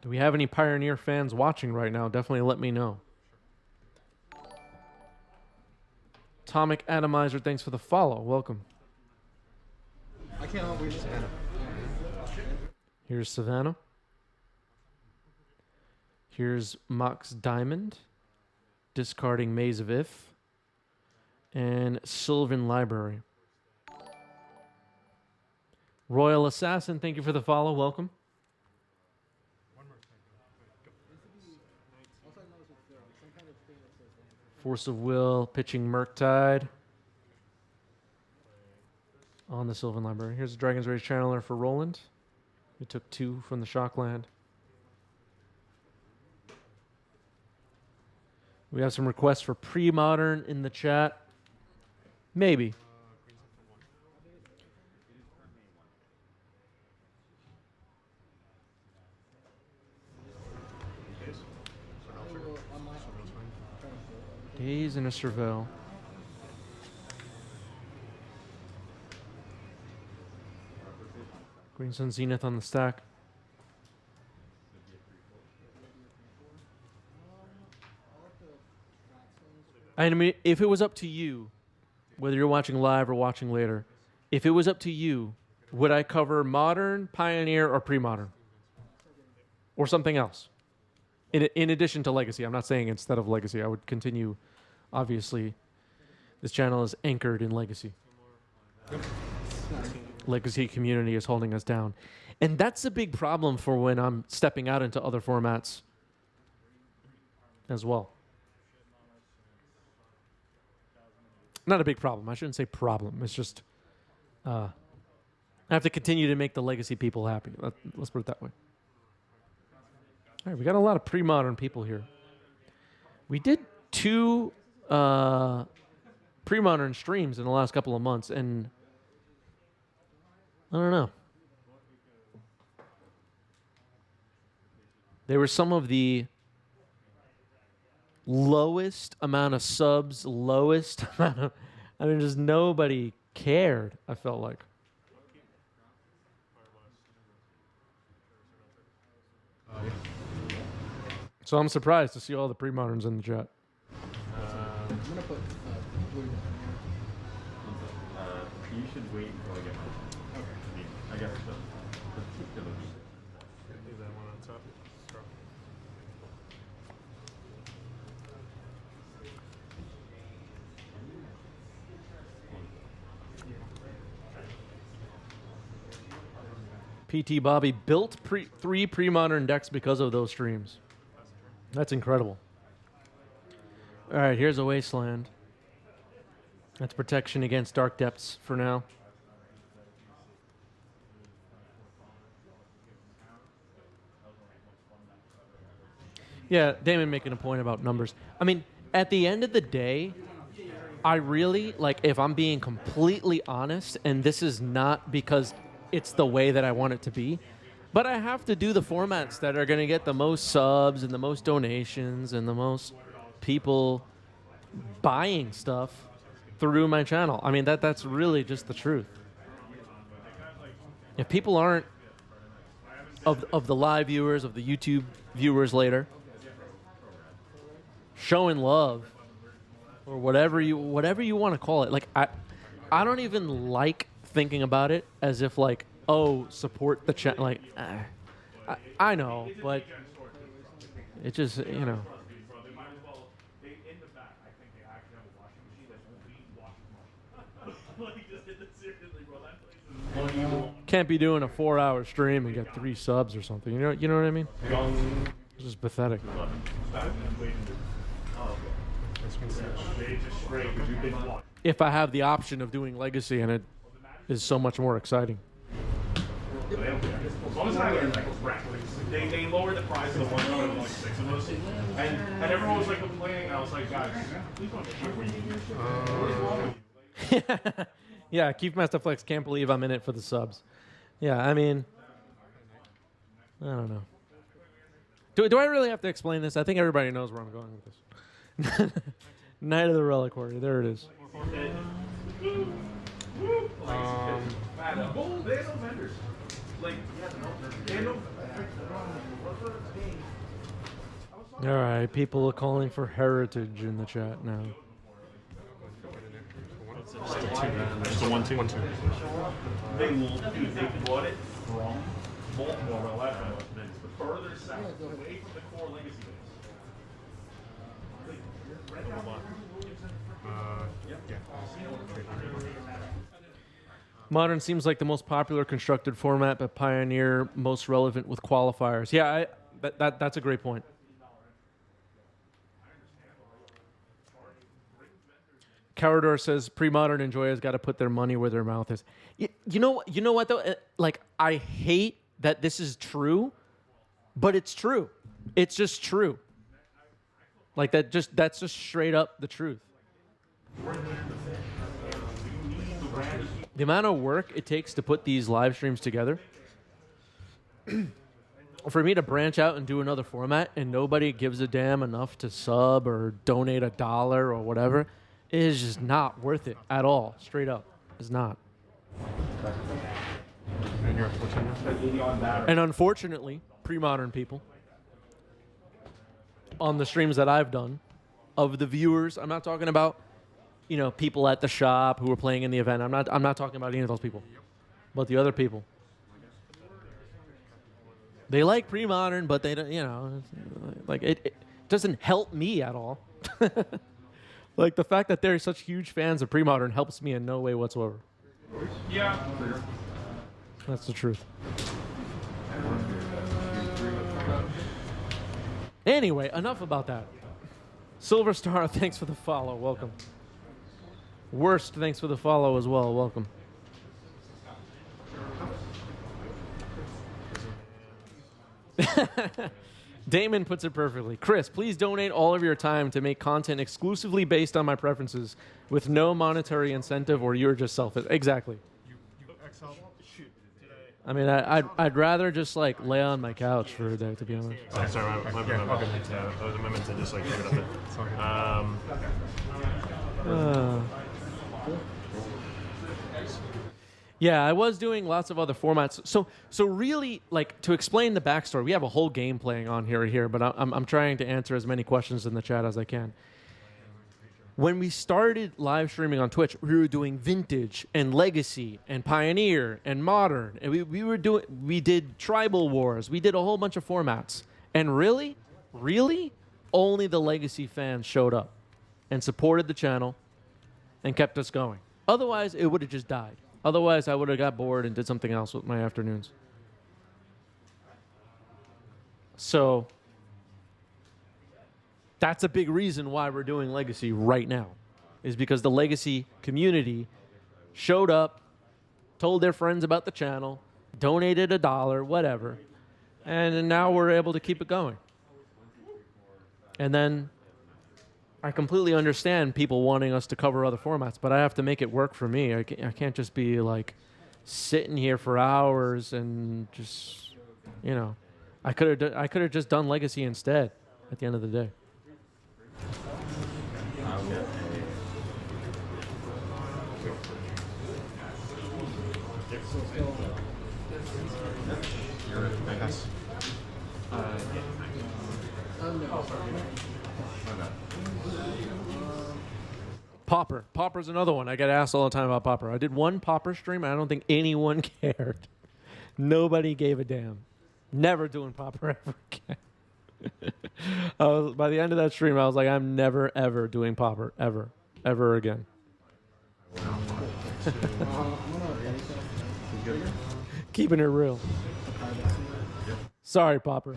Do we have any Pioneer fans watching right now? Definitely let me know. Atomic Atomizer, thanks for the follow. Welcome. I can't help. We just Savannah. Here's Savannah. Here's Mox Diamond. Discarding Maze of If. And Sylvan Library. Royal Assassin, thank you for the follow. Welcome. Force of Will, pitching Murktide. On the Sylvan Library. Here's a Dragon's Rage Channeler for Roland. We took 2 from the Shockland. We have some requests for pre-modern in the chat. Maybe. Days in a Cervelle. Green Sun Zenith on the stack. I mean, if it was up to you, whether you're watching live or watching later, if it was up to you, would I cover modern, pioneer, or pre-modern? Or something else? In addition to Legacy. I'm not saying instead of Legacy. I would continue, obviously. This channel is anchored in Legacy. Legacy community is holding us down. And that's a big problem for when I'm stepping out into other formats as well. Not a big problem. I shouldn't say problem. It's just I have to continue to make the Legacy people happy. Let's put it that way. All right, we got a lot of pre-modern people here. We did 2 pre-modern streams in the last couple of months, and I don't know. They were some of the lowest amount of subs, lowest amount of... I mean, just nobody cared, I felt like. So I'm surprised to see all the pre-moderns in the chat. I'm gonna put blue down You should wait until I get my... Okay. I guess the particulars. Leave that one on top. Scroll. PT Bobby built 3 pre-modern decks because of those streams. That's incredible. All right, here's a Wasteland. That's protection against Dark Depths for now. Yeah, Damon making a point about numbers. I mean, at the end of the day, I really, like, if I'm being completely honest, and this is not because it's the way that I want it to be, but I have to do the formats that are going to get the most subs and the most donations and the most people buying stuff through my channel. I mean, that's really just the truth. If people aren't, of the live viewers, of the YouTube viewers later, showing love, or whatever you want to call it, like, I don't even like thinking about it as if, like, oh, support the channel. Like, I know, but it just, you know. Can't be doing a 4-hour stream and get 3 subs or something. You know what I mean? It's just pathetic. If I have the option of doing Legacy, and it is so much more exciting. As long as I learned, like, they lowered the price of the one coming with like 6 of those, and everyone was like complaining. I was like, guys, please don't shit where you. Yeah, Keith Masterflex can't believe I'm in it for the subs. Yeah, I mean, I don't know. Do I really have to explain this? I think everybody knows where I'm going with this. Night of the Reliquary. There it is. like, they know. All right, people are calling for heritage in the chat now. Just a 1-2. 1-2. They will, dude, they bought it from Baltimore, well, that the further south, away from the core legacy base. Modern seems like the most popular constructed format, but Pioneer most relevant with qualifiers. Yeah, that's a great point. Carador says pre-modern enjoyers got to put their money where their mouth is. You know what though? Like, I hate that this is true, but it's true. It's just true. Like that's just straight up the truth. The amount of work it takes to put these live streams together, for me to branch out and do another format and nobody gives a damn enough to sub or donate $1 or whatever, is just not worth it at all. Straight up, it's not. And you're 14 now? And unfortunately, pre-modern people on the streams that I've done, of the viewers, I'm not talking about, people at the shop who were playing in the event. I'm not talking about any of those people, but the other people. They like pre-modern, but they don't, like it doesn't help me at all. Like, the fact that they're such huge fans of pre-modern helps me in no way whatsoever. Yeah. That's the truth. Anyway, enough about that. Silver Star, thanks for the follow. Welcome. Worst, thanks for the follow as well. Welcome. Damon puts it perfectly. Chris, please donate all of your time to make content exclusively based on my preferences with no monetary incentive, or you're just selfish. Exactly. I mean, I'd rather just like lay on my couch for a day, to be honest. Sorry, I was a moment to just like give it up. Yeah, I was doing lots of other formats. So really, like, to explain the backstory, we have a whole game playing on here, but I'm trying to answer as many questions in the chat as I can. When we started live streaming on Twitch, we were doing Vintage and Legacy and Pioneer and Modern, and we did Tribal Wars. We did a whole bunch of formats, and really, only the Legacy fans showed up and supported the channel and kept us going. Otherwise, it would have just died. Otherwise, I would have got bored and did something else with my afternoons. So that's a big reason why we're doing Legacy right now, is because the Legacy community showed up, told their friends about the channel, donated $1, whatever, and now we're able to keep it going. And then I completely understand people wanting us to cover other formats, but I have to make it work for me. I can't just be like sitting here for hours and just, I could have just done Legacy instead at the end of the day. Popper. Popper's another one. I get asked all the time about Popper. I did one Popper stream, and I don't think anyone cared. Nobody gave a damn. Never doing Popper ever again. By the end of that stream, I was like, I'm never, ever doing Popper. Ever again. Keeping it real. Sorry, Popper.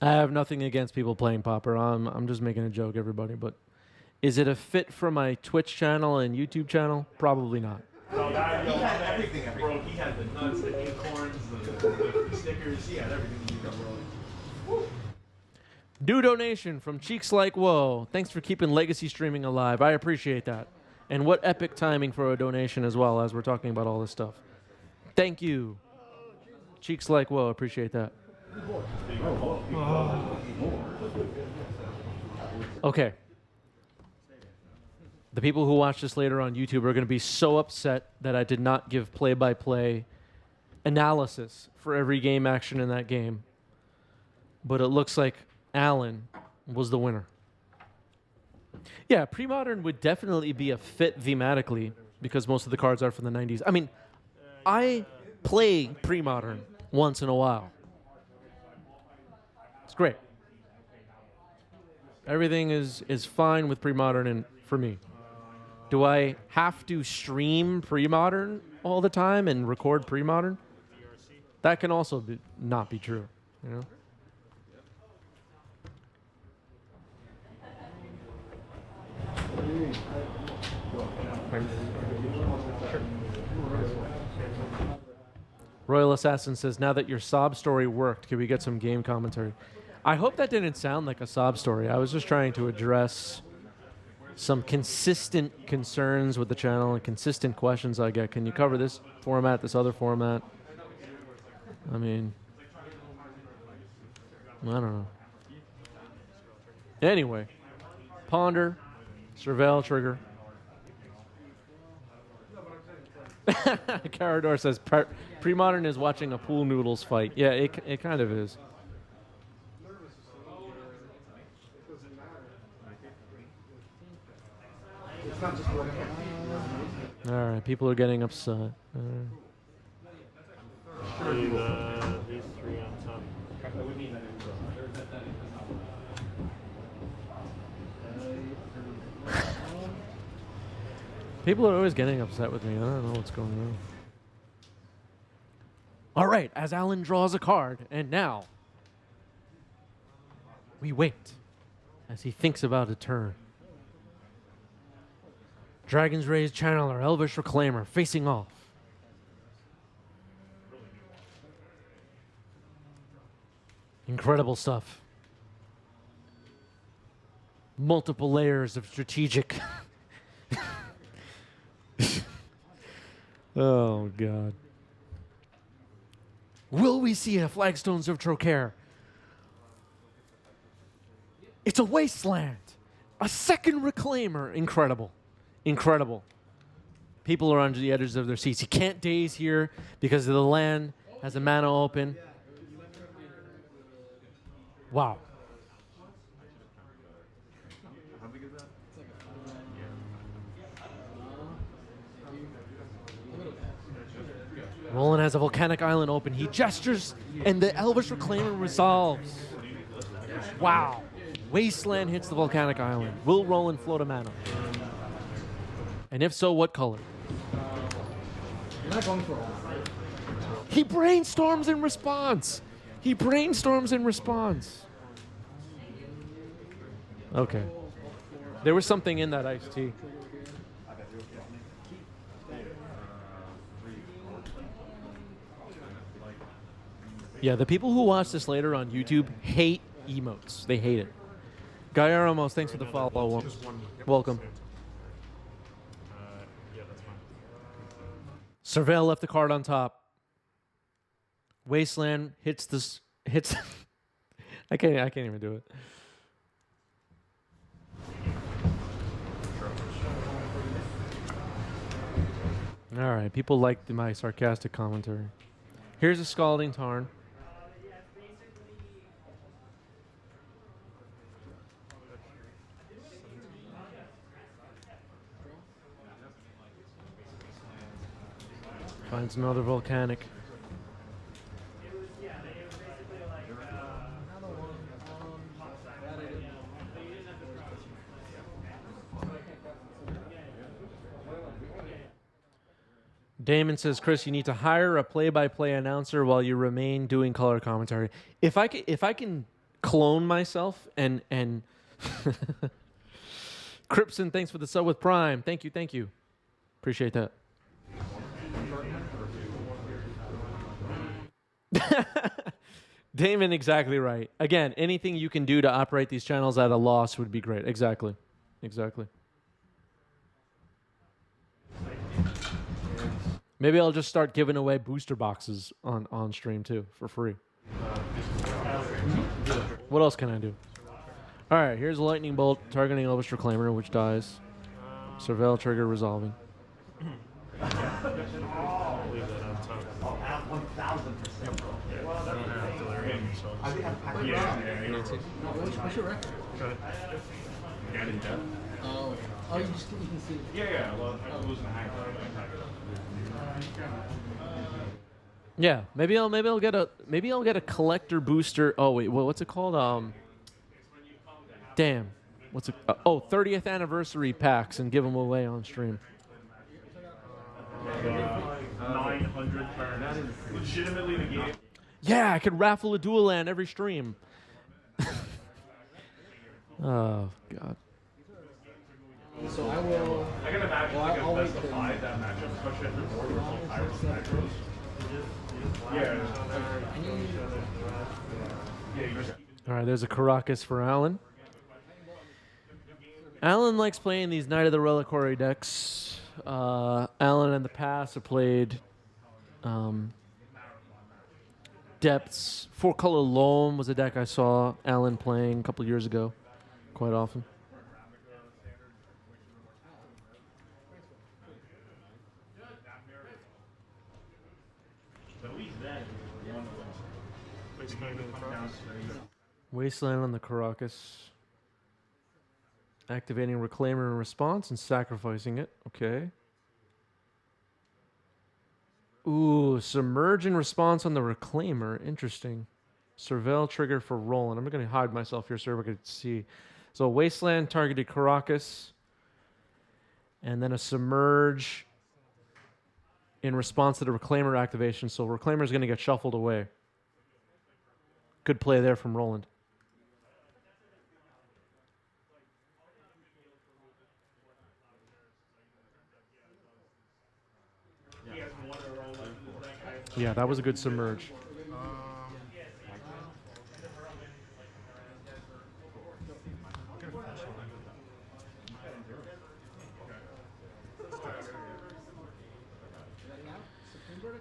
I have nothing against people playing Popper. I'm just making a joke, everybody. But is it a fit for my Twitch channel and YouTube channel? Probably not. No, he had everything, bro. He had the nuts, the acorns, the stickers. He had everything you got, bro. New donation from Cheeks Like Whoa. Thanks for keeping Legacy streaming alive. I appreciate that. And what epic timing for a donation as well, as we're talking about all this stuff. Thank you. Cheeks Like Whoa. Appreciate that. Okay. The people who watch this later on YouTube are going to be so upset that I did not give play-by-play analysis for every game action in that game. But it looks like Alan was the winner. Yeah, pre-modern would definitely be a fit thematically because most of the cards are from the 90s. I mean, I play pre-modern once in a while. It's great. Everything is fine with pre-modern and for me. Do I have to stream pre-modern all the time and record pre-modern? That can also not be true, you know? Royal Assassin says, now that your sob story worked, can we get some game commentary? I hope that didn't sound like a sob story. I was just trying to address some consistent concerns with the channel and consistent questions I get. Can you cover this format, this other format? I mean, I don't know. Anyway, Ponder, Surveil, Trigger. Carador says, pre-modern is watching a pool noodles fight. Yeah, it kind of is. All right, people are getting upset. These three on top. People are always getting upset with me. I don't know what's going on. All right, as Alan draws a card, and now we wait as he thinks about a turn. Dragon's Rage Channeler, Elvish Reclaimer, facing off. Incredible stuff. Multiple layers of strategic. Oh, God. Will we see a Flagstones of Trocaire? It's a wasteland. A second Reclaimer. Incredible. Incredible. People are under the edges of their seats. He can't daze here because the land has a mana open. Wow. How big is that? Roland has a volcanic island open. He gestures, and the Elvish Reclaimer resolves. Wow. Wasteland hits the volcanic island. Will Roland float a mana? And if so, what color? You're not going for all. He brainstorms in response. He brainstorms in response. Okay. There was something in that iced tea. Yeah, the people who watch this later on YouTube hate emotes. They hate it. Guy Ramos, thanks for the follow. Welcome. Yeah, that's fine. Surveil left the card on top. Wasteland hits this. Hits. I can't even do it. All right, people like my sarcastic commentary. Here's a Scalding Tarn. Finds another volcanic. Damon says, Chris, you need to hire a play-by-play announcer while you remain doing color commentary. If I can clone myself and Cripson, thanks for the sub with Prime. Thank you. Appreciate that. Damon, exactly right. Again, anything you can do to operate these channels at a loss would be great. Exactly. Exactly. Maybe I'll just start giving away booster boxes on stream too for free. What else can I do? All right, here's a lightning bolt targeting Elvish Reclaimer, which dies. Surveil trigger resolving. Leave that on top. I don't have delirium, so I'll just What's your record? Get in depth. Oh, you can see. Yeah. Well, I was losing a hack. Yeah, maybe I'll get a collector booster. Oh wait, what's it called? Damn, what's it? 30th anniversary packs and give them away on stream. 900 turns. That is legitimately the game. Yeah, I could raffle a dual land every stream. Oh god. So I will. I can imagine Well, like I'll a best wait of till- 5 that matchup, especially if the board was all Pirates and Macros. Yeah. Yeah, you just All right, there's a Caracas for Alan. Alan likes playing these Knight of the Reliquary decks. Alan in the past have played Depths. 4-color Loam was a deck I saw Alan playing a couple years ago quite often. Wasteland on the Caracas. Activating Reclaimer in response and sacrificing it. Okay. Ooh, Submerge in response on the Reclaimer. Interesting. Surveil trigger for Roland. I'm going to hide myself here so everyone can see. So Wasteland targeted Caracas. And then a Submerge in response to the Reclaimer activation. So Reclaimer is going to get shuffled away. Good play there from Roland. Yeah, that was a good Submerge.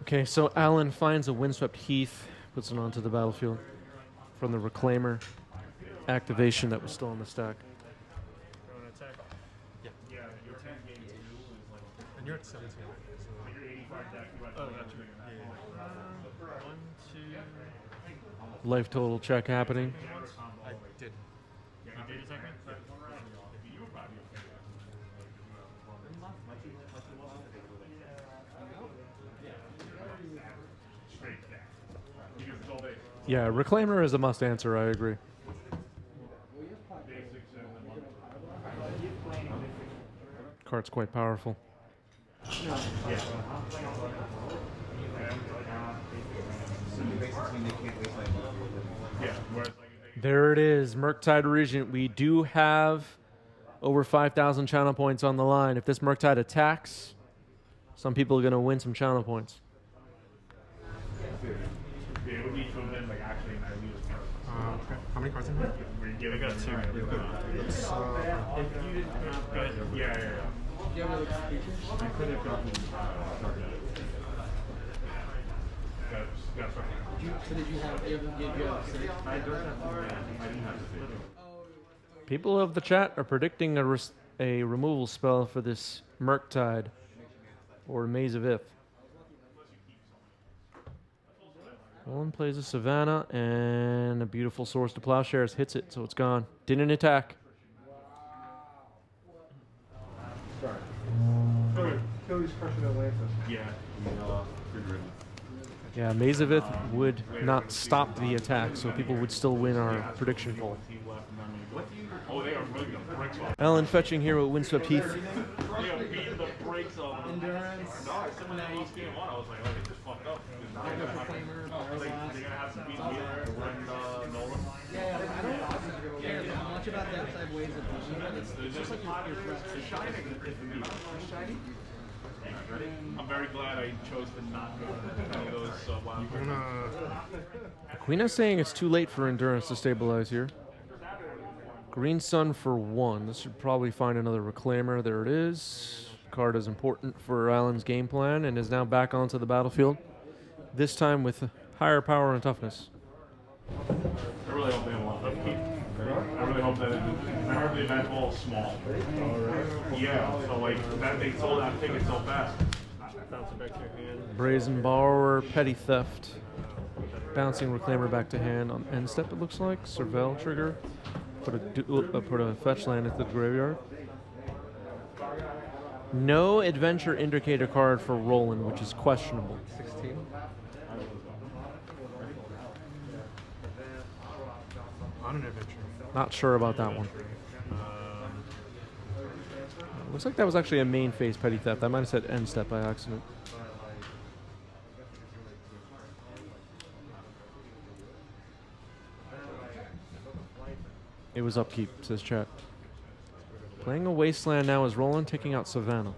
Okay, so Alan finds a Windswept Heath, puts it onto the battlefield from the Reclaimer activation that was still on the stack. And you're at 17. Oh, gotcha. Yeah. 1, 2. Life total check happening. I did. You did attack me? Yeah, Reclaimer is a must answer, I agree. Card's quite powerful. There it is, Murktide Regent. We do have over 5,000 channel points on the line. If this Murktide attacks, some people are going to win some channel points. Okay. How many cards in here? I got 2. Yeah. Do you have another creature? I could have gotten So did you have? Did you have six? I didn't have to say. People of the chat are predicting a removal spell for this Murktide or Maze of Ith. One plays a Savannah and a beautiful Source to Plowshares hits it, so it's gone. Didn't attack. Kill these crushing Atlantis. Yeah. Yeah, Maze of Ith would not stop the attack, so people would still win our prediction poll. Oh, they are really going to break off. Alan fetching here with Windswept Heath. They are beating the brakes off them. Endurance. No, someone that lost game 1, I was like, oh, they just fucked up. They're going to have to beat me and Nolan. Yeah, I don't care much about that side ways of pushing it. It's just like your shining. I'm very glad I chose to not go to any of those wild cards. Queen is saying it's too late for Endurance to stabilize here. Green Sun for 1. This should probably find another Reclaimer. There it is. Card is important for Alan's game plan and is now back onto the battlefield. This time with higher power and toughness. I really hope they have a lot of upkeep. I really hope that I heard the event hall is small. Yeah, so like that they sold out tickets so fast. Bounce it back to your hand. Brazen Borrower, Petty Theft. Bouncing Reclaimer back to hand on end step, it looks like. Surveil trigger. Put a fetch land into the graveyard. No adventure indicator card for Roland, which is questionable. 16. On an adventure. Not sure about that one. Looks like that was actually a main phase Petty Theft. I might have said end step by accident. It was upkeep, says chat. Playing a Wasteland now is Roland taking out Savannah.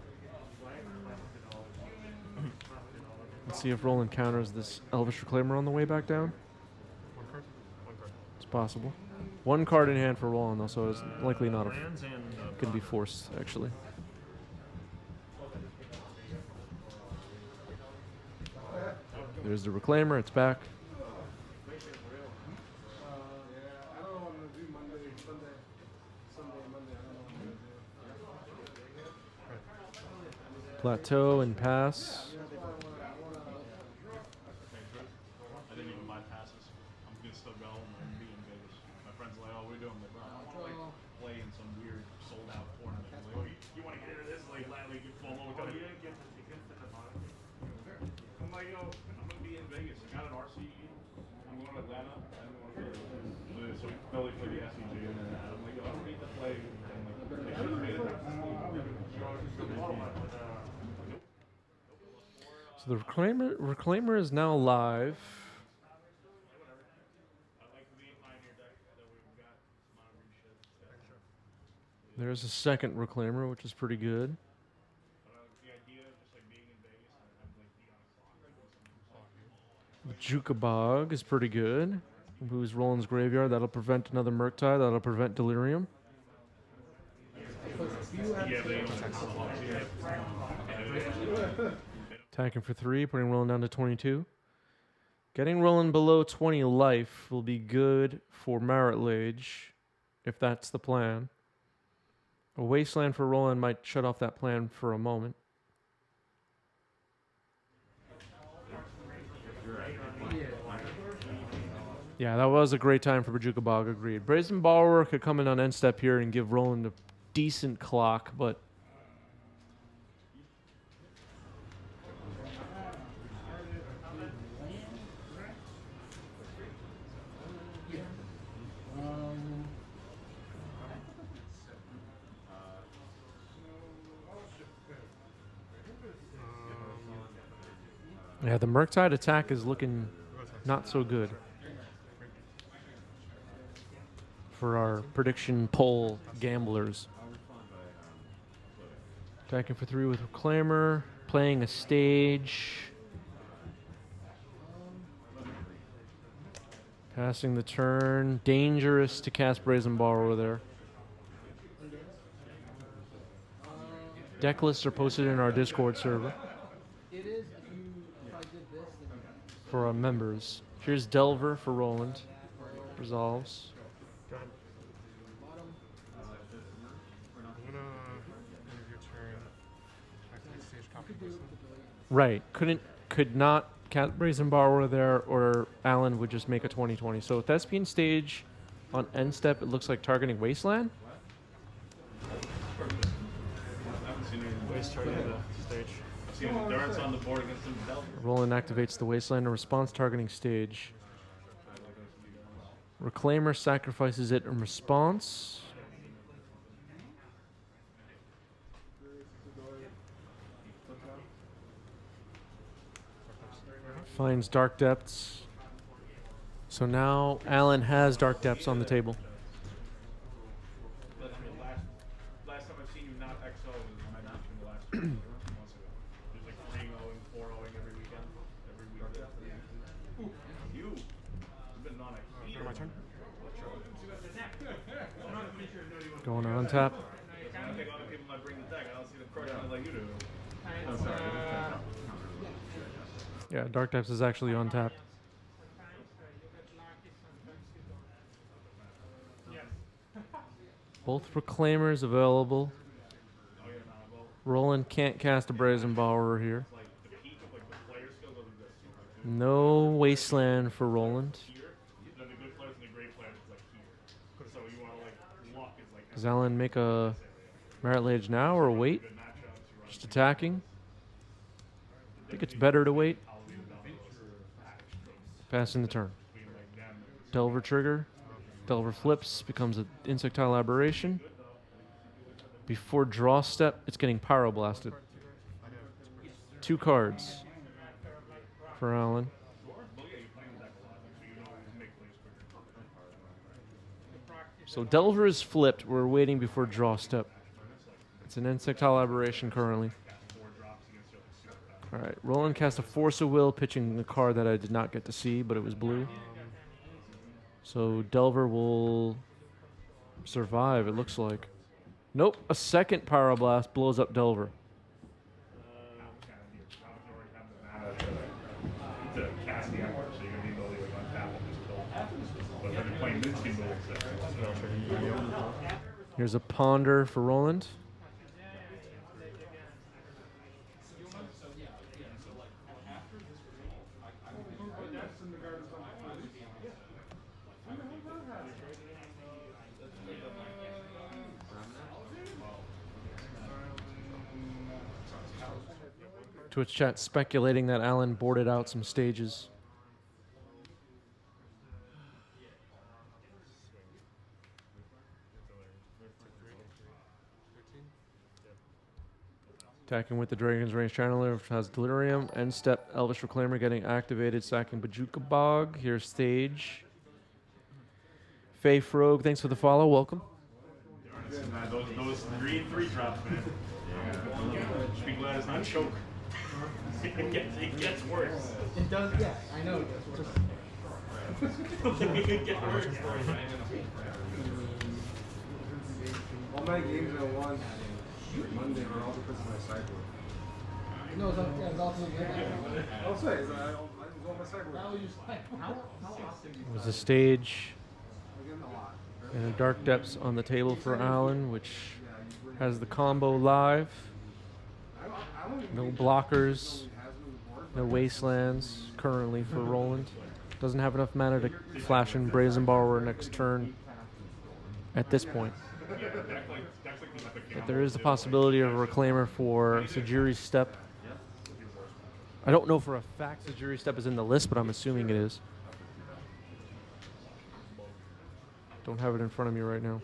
Let's see if Roland counters this Elvish Reclaimer on the way back down. One card? One card. It's possible. One card in hand for Roland, though, so it's likely not Lands and can be forced, actually. There's the Reclaimer, it's back. Plateau and pass. I didn't even buy passes. I'm gonna still go and be in Vegas. My friends are like, "Oh, we're doing the play in some weird sold out tournament." I'm like, "Oh, you want to get into this? Like, you FOMO? Oh, you didn't get the tickets at the bottom." I'm like, "Yo, I'm gonna be in Vegas. I got an RCE. I'm going to Atlanta. I'm going to Philly for the SEG." And then I'm like, "Yo, I don't need to play." And like, they should have made it. So the Reclaimer is now live. There's a second Reclaimer, which is pretty good. Jukabog is pretty good. Moves Roland's graveyard. That'll prevent another Murktide. That'll prevent Delirium. Attacking for 3, putting Roland down to 22. Getting Roland below 20 life will be good for Marit Lage, if that's the plan. A Wasteland for Roland might shut off that plan for a moment. Yeah, that was a great time for Bajuka Bog, agreed. Brazen Borrower could come in on end step here and give Roland a decent clock, but yeah, the Murktide attack is looking not so good for our prediction poll gamblers. Attacking for 3 with Reclaimer, playing a stage. Passing the turn. Dangerous to cast Brazen Borrower there. Deck lists are posted in our Discord server It is if I did this, then for our members. Here's Delver for Roland. Resolves. Go ahead. I'm gonna end your turn. Activate stage copy this. Right. Could not cast Brazen Borrower there, or Alan would just make a 20/20. So Thespian stage on end step, it looks like targeting Wasteland. Waste target the stage. I've seen Endurance on the board against some Delver. Roland activates the Wasteland in response targeting stage. Reclaimer sacrifices it in response. Finds Dark Depths. So now Alan has Dark Depths on the table. Last time I've seen you not XO was when I mentioned the last 2 months ago. 3-0ing, 4-0ing every weekend. Every weekend. You've been on a Go heater. to my turn. Going on tap. I think other people might bring the deck. I don't see them crushing it like you do. Oh, sorry. Yeah, Dark Depths is actually on tap. Both Reclaimers available. Oh, yeah, nah, well, Roland can't cast a Brazen Borrower here. like the peak of like the player skill goes like this. No Wasteland for Roland. Here, then the good players and the great players is like here. So you want to like luck is like Does Alan make a Merit Lage now or wait? good matchups. You Just attacking. I think it's better to wait. Passing the turn. Delver trigger. Delver flips, becomes an Insectile Aberration. Before draw step, it's getting Pyroblasted. 2 cards for Alan. So Delver is flipped. We're waiting before draw step. It's an Insectile Aberration currently. All right, Roland cast a Force of Will, pitching the card that I did not get to see, but it was blue. So Delver will survive, it looks like. Nope, a second Pyroblast blows up Delver. To cast the Emperor, so you're going to need ability like on tap and just kill. But then you're playing Minsc builds. Here's a Ponder for Roland. Twitch chat speculating that Alan boarded out some stages. Attacking with the Dragon's Range Channeler, which has Delirium. End step, Elvish Reclaimer getting activated, sacking Bajuka Bog. Here's stage. Faye Frogue, thanks for the follow. Welcome. Man, those green 3 drops, man. Just be glad it's not choke. It gets worse. It does, yeah, I know it gets worse. It gets worse. All my games I won Monday were all because of my sideboard. No, it's also good. I'll say, I was on my sideboard. That was just like, how often do you There's a stage Again, a lot. and a Dark Depths on the table for Alan, which has the combo live. I don't even No think blockers, he has me on the board. no wastelands currently for Roland. Doesn't have enough mana to flash in Brazen Borrower next turn at this point. But there is the possibility of a Reclaimer for Sajiri's Step. I don't know for a fact Sajiri's Step is in the list, but I'm assuming it is. Don't have it in front of me right now.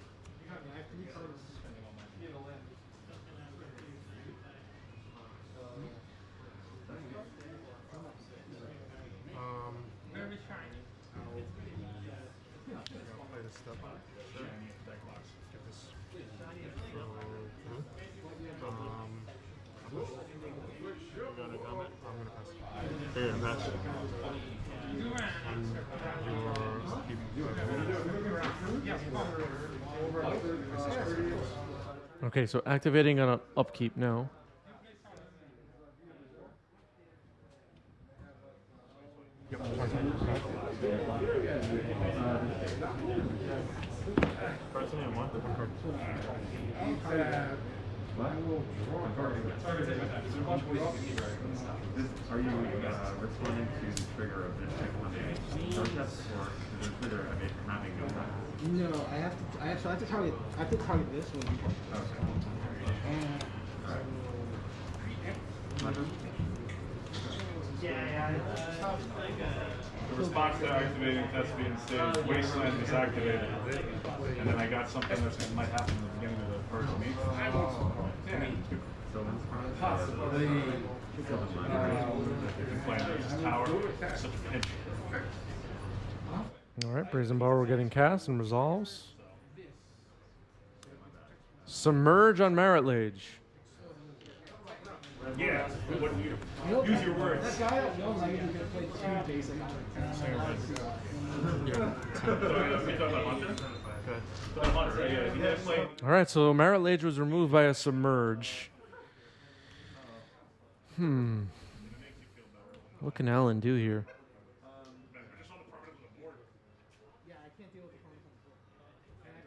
I'll play this step. Get this. I'm gonna pass. You're gonna pass. Okay, so activating on an upkeep now. Personally, I'm one. Are you responding to the trigger of this protest, or is the trigger of it having no matter? No, I have to target this one. The response to activating Thespian stage, Wasteland is activated. And then I got something that might happen at the beginning of the first meet. So Possibly. Playing versus Tower, such a pinch. All right, Brazen Borrower getting cast and resolves. Submerge on Merit Lage. Yeah. What do you use your words? That guy at Young, like, could play 2 basic on All right, so Marit Lage was removed by a Submerge. What can Alan do here? Yeah, I can't deal with the permanent on the board. And I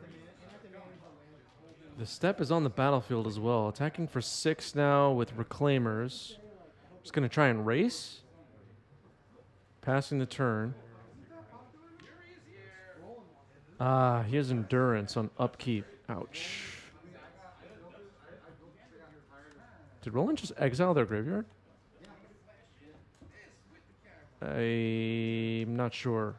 have to manage the land. The step is on the battlefield as well. Attacking for 6 now with Reclaimers. Just going to try and race. Passing the turn. He has Endurance on upkeep. Ouch. Did Roland just exile their graveyard? I'm not sure.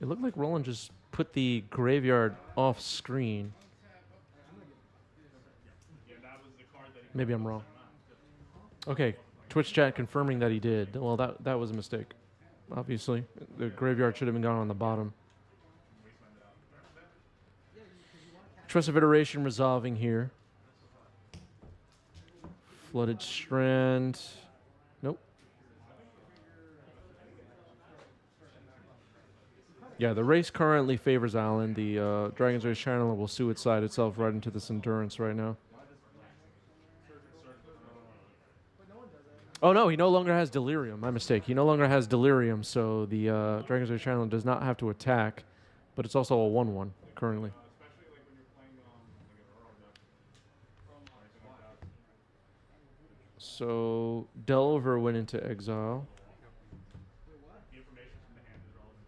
It looked like Roland just put the graveyard off screen. Maybe I'm wrong. Okay, Twitch chat confirming that he did. Well, that was a mistake. Obviously, the graveyard should have been gone on the bottom. Trust of Iteration resolving here. Flooded Strand. Nope. Yeah, the race currently favors Alan. The Dragon's Race Channeler will suicide itself right into this Endurance right now. Oh no, he no longer has Delirium. My mistake. He no longer has Delirium, so the Dragon's Race Channeler does not have to attack, but it's also a 1/1 currently. So Delver went into exile. The information from the hand is relevant.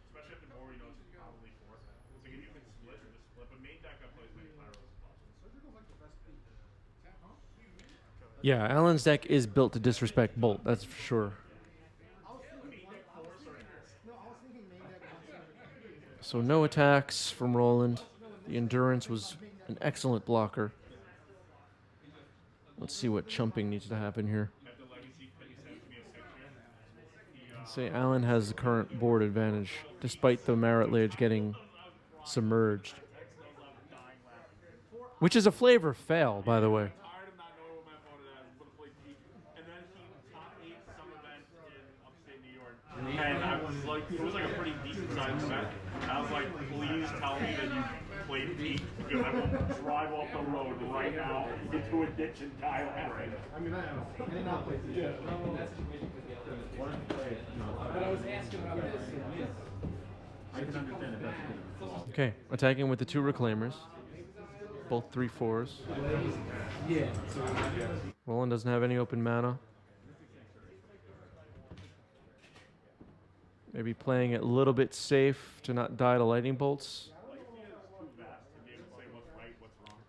Especially if the board, you know, it's probably 4. It's like if you can split or just split, but main deck up plays many Pyros as possible. Yeah, Alan's deck is built to disrespect Bolt, that's for sure. So no attacks from Roland. The Endurance was an excellent blocker. Let's see what chumping needs to happen here. Say Alan has the current board advantage, despite the Marit Lage getting submerged. Which is a flavor fail, by the way. Tired of not knowing what my opponent has, but played deep. And then he top 8 some event in upstate New York. And I was like, it was like a pretty decent sized event. And I was like, please tell me that you played deep because I will drive off the road right now into a ditch and die laughing. I mean, I did not play 2. Yeah. But I was asking about this. I can understand if that's the case. Okay, attacking with the 2 Reclaimers. Both 3/4s. Yeah. Roland doesn't have any open mana. Maybe playing it a little bit safe to not die to lightning bolts.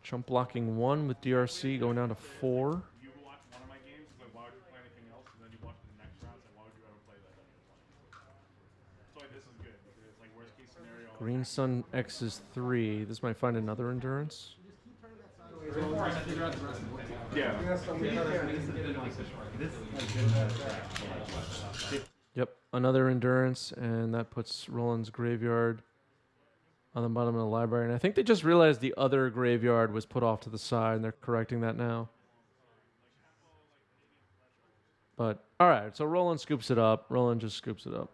Chump blocking 1 with DRC going down to 4. You watch one of my games, like, why would you play anything else? And then you watch the next round, and why would you ever play that? So like, this is good. It's like worst case scenario. Green Sun X is 3. This might find another Endurance. Yeah. Yep, another Endurance, and that puts Roland's graveyard on the bottom of the library. And I think they just realized the other graveyard was put off to the side, and they're correcting that now. But, all right, so Roland scoops it up. Roland just scoops it up.